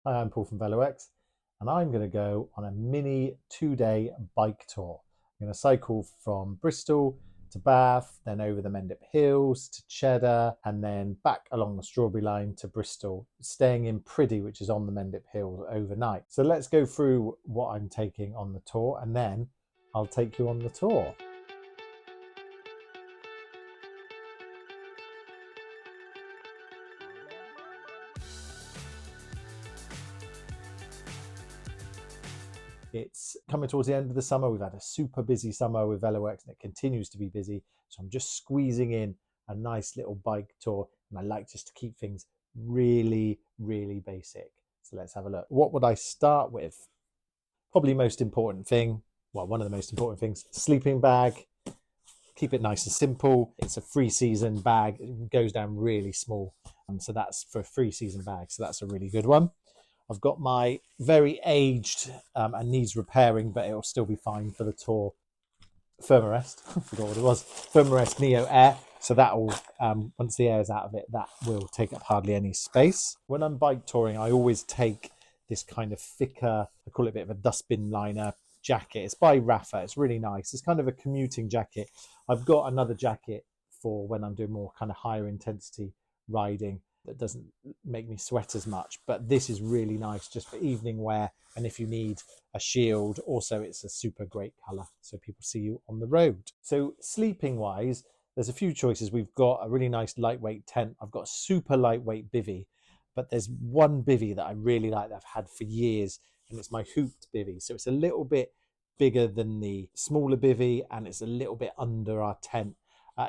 Hi, I'm Paul from Velo, and I'm going to go on a mini 2-day bike tour. I'm going to cycle from Bristol to Bath, then over the Mendips Hills to Cheddar, and then back along the Strawberry Line to Bristol, staying in Priddy, which is on the Mendips Hills, overnight. So let's go through what I'm taking on the tour, and then I'll take you on the tour. It's coming towards the end of the summer. We've had a super busy summer with Velo, and it continues to be busy. So I'm just squeezing in a nice little bike tour, and I like just to keep things really, really basic. So let's have a look. What would I start with? Probably most important thing, well, one of the most important things, sleeping bag. Keep it nice and simple. It's a 3-season bag. It goes down really small. So that's for a 3-season bag. So that's a really good one. I've got my very aged and needs repairing, but it'll still be fine for the tour. Thermarest, I forgot what it was. Thermarest Neo Air. So that'll, once the air is out of it, that will take up hardly any space. When I'm bike touring, I always take this kind of thicker, I call it a bit of a dustbin liner jacket. It's by Rapha. It's really nice. It's kind of a commuting jacket. I've got another jacket for when I'm doing more kind of higher intensity riding that doesn't make me sweat as much, but this is really nice just for evening wear, and if you need a shield. Also, it's a super great color so people see you on the road. So sleeping wise, there's a few choices. We've got a really nice lightweight tent. I've got a super lightweight bivvy, but there's one bivvy that I really like that I've had for years, and it's my hooped bivvy. So it's a little bit bigger than the smaller bivvy, and it's a little bit under our tent.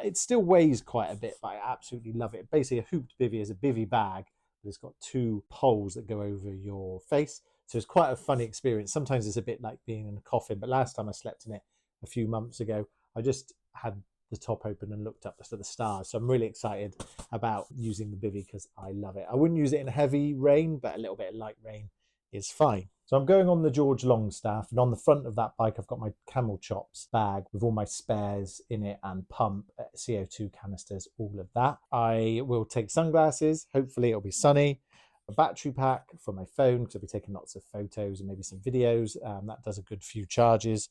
It still weighs quite a bit, but I absolutely love it. Basically, a hooped bivvy is a bivvy bag, but it's got 2 poles that go over your face. So it's quite a funny experience. Sometimes it's a bit like being in a coffin, but last time I slept in it a few months ago, I just had the top open and looked up at the stars. So I'm really excited about using the bivvy because I love it. I wouldn't use it in heavy rain, but a little bit of light rain is fine. So I'm going on the George Longstaff, and on the front of that bike, I've got my Camel Chops bag with all my spares in it and pump, CO2 canisters, all of that. I will take sunglasses. Hopefully it'll be sunny. A battery pack for my phone because I'll be taking lots of photos and maybe some videos. That does a good few charges.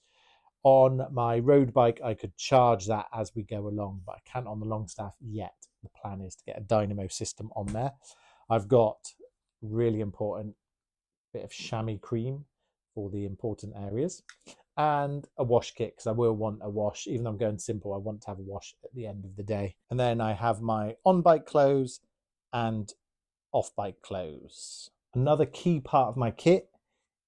On my road bike, I could charge that as we go along, but I can't on the Longstaff yet. The plan is to get a dynamo system on there. I've got really important bit of chamois cream for the important areas, and a wash kit because I will want a wash. Even though I'm going simple, I want to have a wash at the end of the day. And then I have my on-bike clothes and off-bike clothes. Another key part of my kit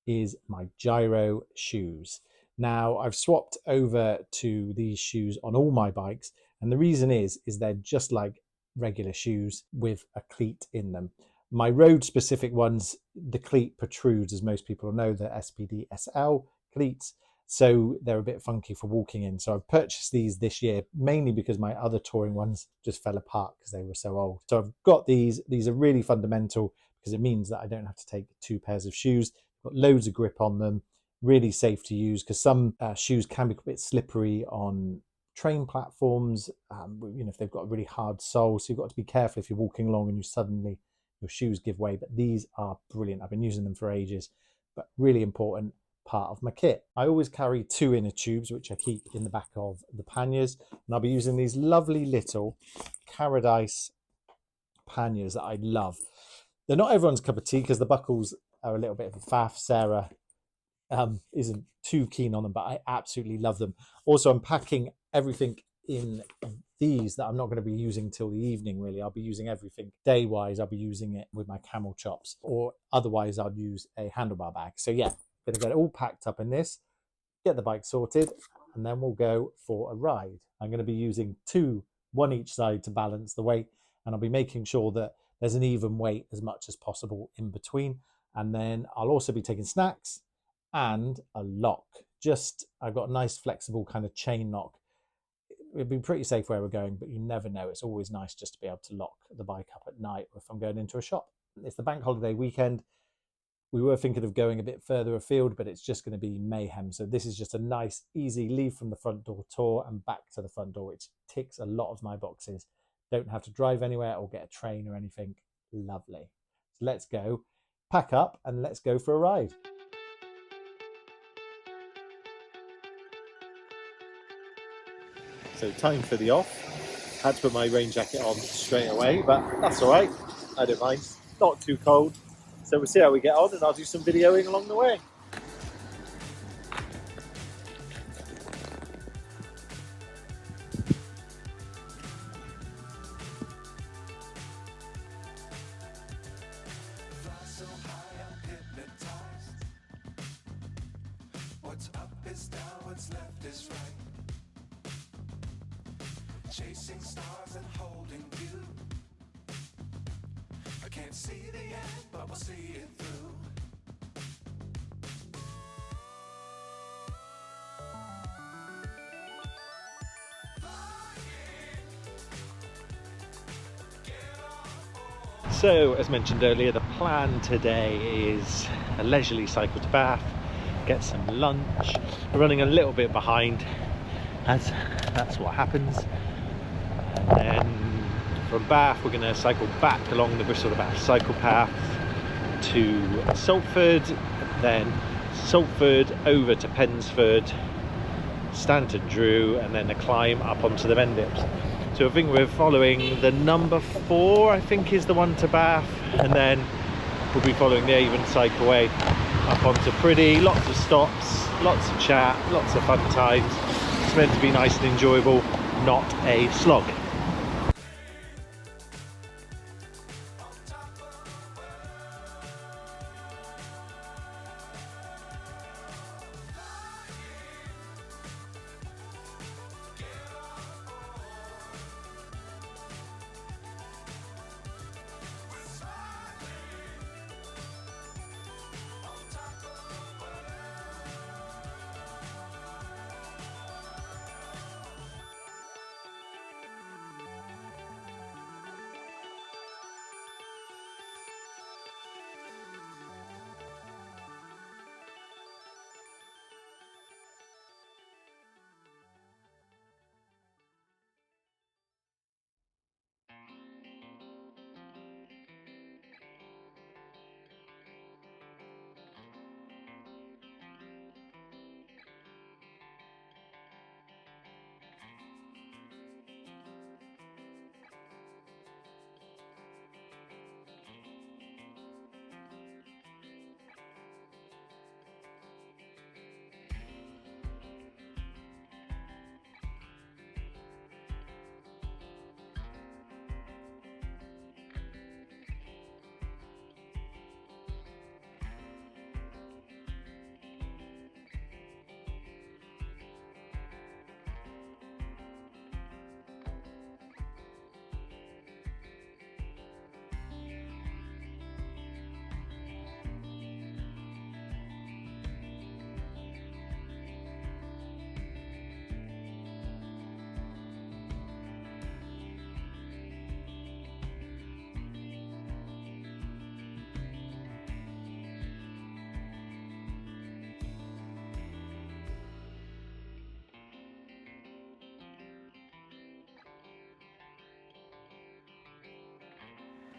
is my gyro shoes. Now I've swapped over to these shoes on all my bikes, and the reason is they're just like regular shoes with a cleat in them. My road specific ones, the cleat protrudes, as most people know, the SPD SL cleats. So they're a bit funky for walking in. So I've purchased these this year, mainly because my other touring ones just fell apart because they were so old. So I've got these. These are really fundamental because it means that I don't have to take 2 pairs of shoes. Got loads of grip on them, really safe to use because some shoes can be a bit slippery on train platforms, if they've got a really hard sole. So you've got to be careful if you're walking along and your shoes give way. But these are brilliant. I've been using them for ages, but really important part of my kit. I always carry 2 inner tubes, which I keep in the back of the panniers, and I'll be using these lovely little Paradise panniers that I love. They're not everyone's cup of tea because the buckles are a little bit of a faff. Sarah isn't too keen on them, but I absolutely love them. Also, I'm packing everything in these that I'm not going to be using till the evening, really. I'll be using everything day-wise. I'll be using it with my Camel Chops, or otherwise I'll use a handlebar bag. So yeah, going to get it all packed up in this, get the bike sorted, and then we'll go for a ride. I'm going to be using 2, one each side to balance the weight, and I'll be making sure that there's an even weight as much as possible in between. And then I'll also be taking snacks and a lock. I've got a nice flexible kind of chain lock. It'd be pretty safe where we're going, but you never know. It's always nice just to be able to lock the bike up at night or if I'm going into a shop. It's the bank holiday weekend. We were thinking of going a bit further afield, but it's just going to be mayhem. So this is just a nice, easy leave from the front door tour and back to the front door, which ticks a lot of my boxes. Don't have to drive anywhere or get a train or anything. Lovely. So let's go. pack up and let's go for a ride. So time for the off. Had to put my rain jacket on straight away, but that's all right. I don't mind. Not too cold. So we'll see how we get on, and I'll do some videoing along the way. What's up is down, what's left is right. Chasing stars and holding you. I can't see the end, but we'll see it through. So, as mentioned earlier, the plan today is a leisurely cycle to Bath, get some lunch. We're running a little bit behind, as that's what happens. And then from Bath, we're going to cycle back along the Bristol to Bath cycle path to Saltford, then Saltford over to Pensford, Stanton Drew, and then a climb up onto the Mendips. So I think we're following the number 4, I think is the one to Bath, and then we'll be following the Avon cycleway up onto Priddy. Lots of stops, lots of chat, lots of fun times. It's meant to be nice and enjoyable, not a slog.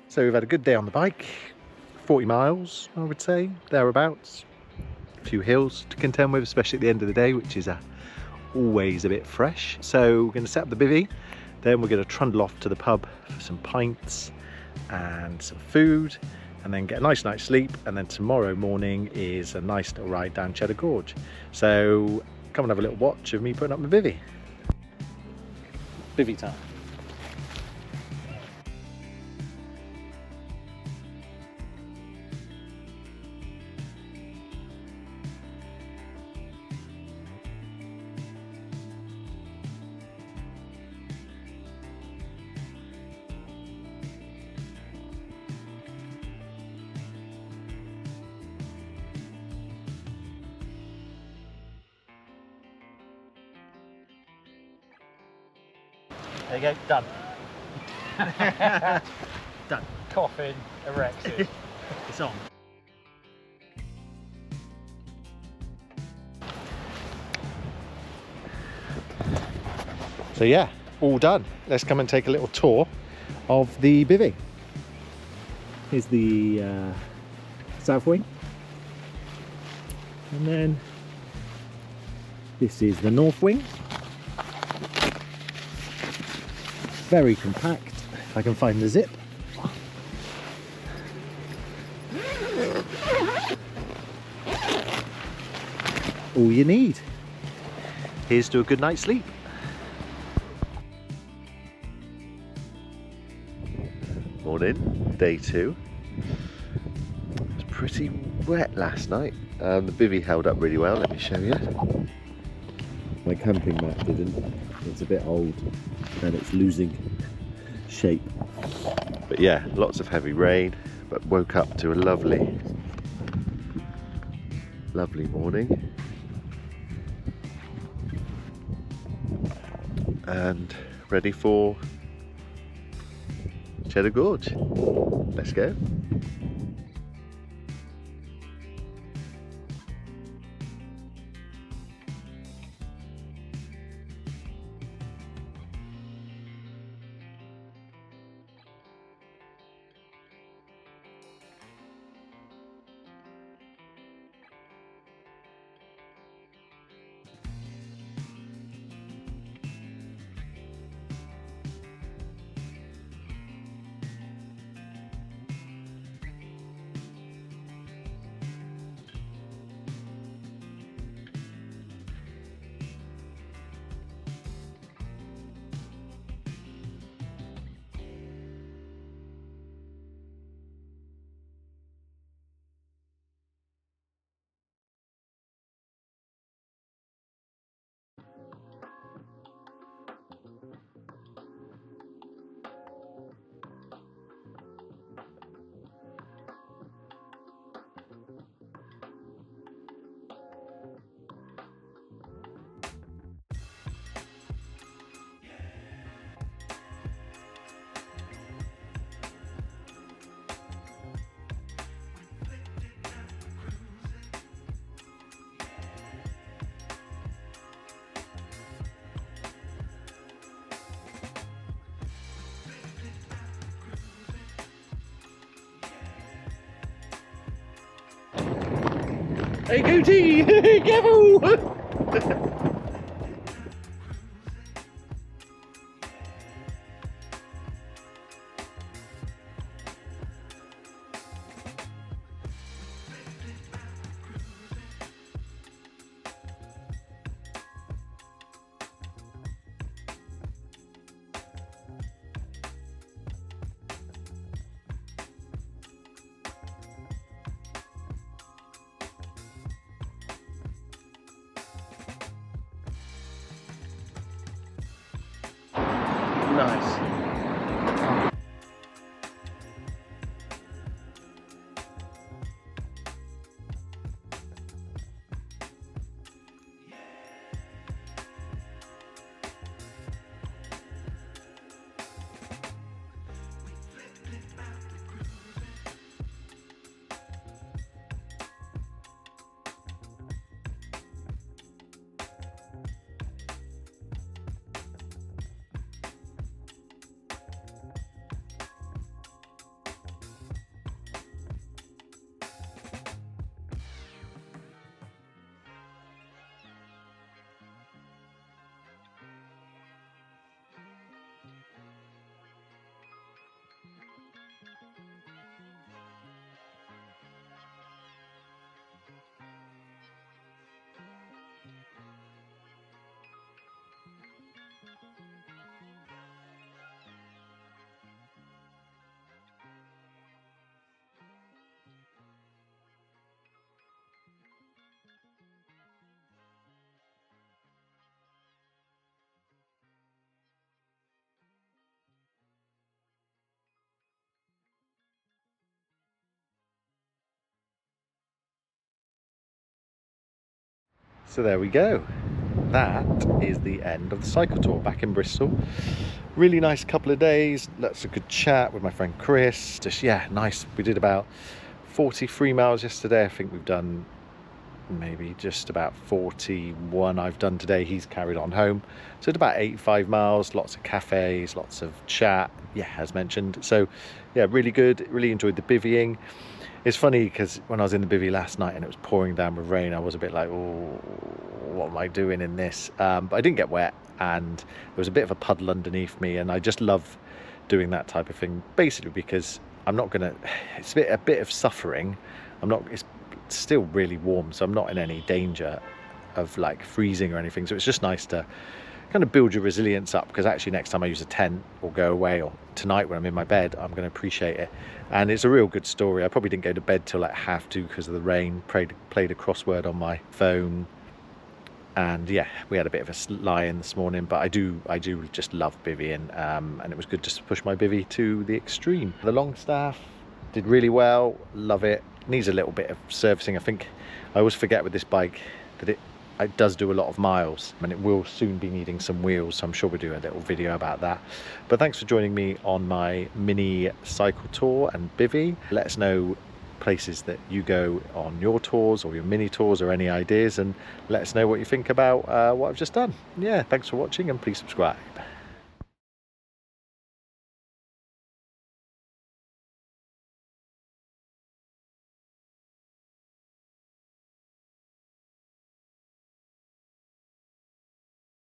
So we've had a good day on the bike, 40 miles I would say, thereabouts. A few hills to contend with, especially at the end of the day, which is always a bit fresh. So we're going to set up the bivvy, then we're going to trundle off to the pub for some pints and some food, and then get a nice night's sleep, and then tomorrow morning is a nice little ride down Cheddar Gorge. So come and have a little watch of me putting up my bivvy. Bivvy time. There you go, done. Done. Coffin erected. It's on. So yeah, all done. Let's come and take a little tour of the bivvy. Here's the south wing. And then this is the north wing. Very compact, if I can find the zip. All you need. Here's to a good night's sleep. Morning, day 2. It was pretty wet last night. The bivvy held up really well, let me show you. My camping mat didn't. It's a bit old and it's losing shape. But yeah, lots of heavy rain, but woke up to a lovely morning. And ready for Cheddar Gorge. Let's go. Hey Goatee! Careful! Nice. So there we go. That is the end of the cycle tour back in Bristol. Really nice couple of days, lots of good chat with my friend Chris. Just, yeah, nice. We did about 43 miles yesterday. I think we've done maybe just about 41 I've done today. He's carried on home. So it's about 85 miles, lots of cafes, lots of chat, yeah, as mentioned. So yeah, really good, really enjoyed the bivvying. It's funny because when I was in the bivvy last night and it was pouring down with rain, I was a bit like, oh, what am I doing in this? But I didn't get wet, and there was a bit of a puddle underneath me, and I just love doing that type of thing, basically because I'm not gonna, it's a bit of suffering. It's still really warm, so I'm not in any danger of like freezing or anything. So it's just nice to kind of build your resilience up, because actually next time I use a tent or go away, or tonight when I'm in my bed, I'm going to appreciate it. And it's a real good story. I probably didn't go to bed till like 2:30 because of the rain. Played a crossword on my phone, and yeah, we had a bit of a lie-in this morning. But I do just love bivvying, and it was good just to push my bivvy to the extreme. The long staff did really well, love it. Needs a little bit of servicing. I think I always forget with this bike that it does do a lot of miles, and it will soon be needing some wheels, so I'm sure we'll do a little video about that. But thanks for joining me on my mini cycle tour and bivvy. Let us know places that you go on your tours or your mini tours, or any ideas, and let us know what you think about what I've just done. Yeah, thanks for watching, and please subscribe.